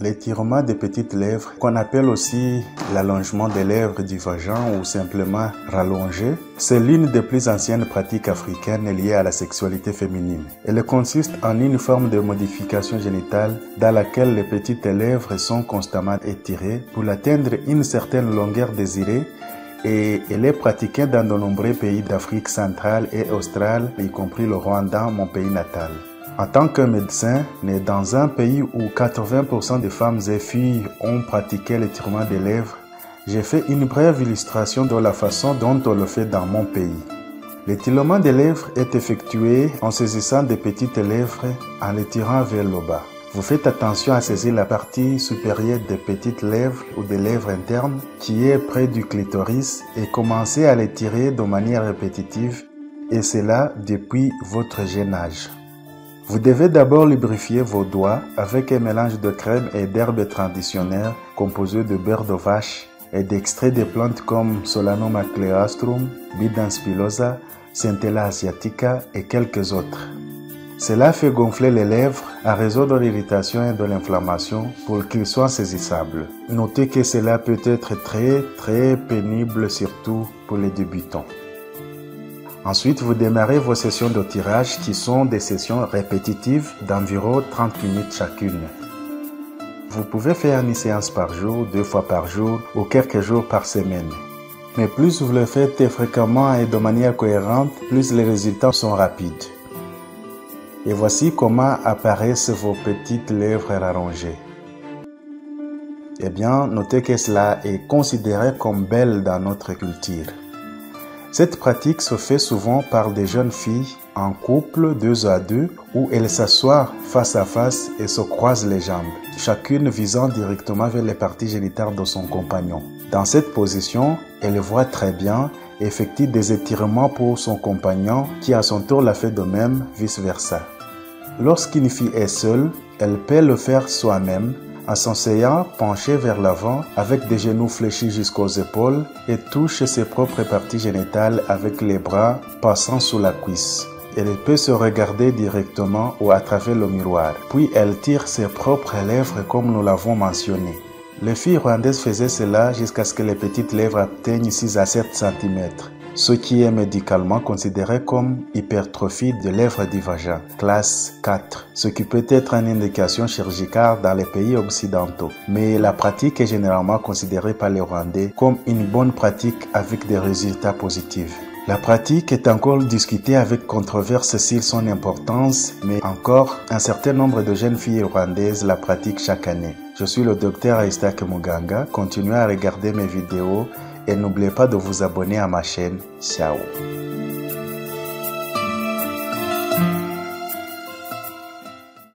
L'étirement des petites lèvres, qu'on appelle aussi l'allongement des lèvres du vagin ou simplement rallonger, c'est l'une des plus anciennes pratiques africaines liées à la sexualité féminine. Elle consiste en une forme de modification génitale dans laquelle les petites lèvres sont constamment étirées pour atteindre une certaine longueur désirée, et elle est pratiquée dans de nombreux pays d'Afrique centrale et australe, y compris le Rwanda, mon pays natal. En tant que médecin, né dans un pays où 80% des femmes et filles ont pratiqué l'étirement des lèvres, j'ai fait une brève illustration de la façon dont on le fait dans mon pays. L'étirement des lèvres est effectué en saisissant des petites lèvres en les tirant vers le bas. Vous faites attention à saisir la partie supérieure des petites lèvres ou des lèvres internes qui est près du clitoris et commencez à les tirer de manière répétitive, et cela depuis votre jeune âge. Vous devez d'abord lubrifier vos doigts avec un mélange de crème et d'herbes traditionnelles composées de beurre de vache et d'extraits de plantes comme Solanum acleastrum, Bidens pilosa, Centella asiatica et quelques autres. Cela fait gonfler les lèvres à résoudre l'irritation et de l'inflammation pour qu'ils soient saisissables. Notez que cela peut être très pénible, surtout pour les débutants. Ensuite, vous démarrez vos sessions de tirage qui sont des sessions répétitives d'environ 30 minutes chacune. Vous pouvez faire une séance par jour, 2 fois par jour ou quelques jours par semaine. Mais plus vous le faites fréquemment et de manière cohérente, plus les résultats sont rapides. Et voici comment apparaissent vos petites lèvres rallongées. Eh bien, notez que cela est considéré comme belle dans notre culture. Cette pratique se fait souvent par des jeunes filles en couple 2 à 2 où elles s'assoient face à face et se croisent les jambes, chacune visant directement vers les parties génitales de son compagnon. Dans cette position, elle voit très bien et effectue des étirements pour son compagnon qui à son tour la fait de même, vice-versa. Lorsqu'une fille est seule, elle peut le faire soi-même en s'asseyant penché vers l'avant avec des genoux fléchis jusqu'aux épaules et touche ses propres parties génitales avec les bras passant sous la cuisse. Elle peut se regarder directement ou à travers le miroir. Puis elle tire ses propres lèvres comme nous l'avons mentionné. Les filles rwandaises faisaient cela jusqu'à ce que les petites lèvres atteignent 6 à 7 cm, ce qui est médicalement considéré comme hypertrophie de lèvres du vagin, classe 4, ce qui peut être une indication chirurgicale dans les pays occidentaux. Mais la pratique est généralement considérée par les Rwandais comme une bonne pratique avec des résultats positifs. La pratique est encore discutée avec controverse sur son importance, mais encore un certain nombre de jeunes filles rwandaises la pratiquent chaque année. Je suis le docteur Aïstak Muganga, continuez à regarder mes vidéos et n'oubliez pas de vous abonner à ma chaîne. Ciao.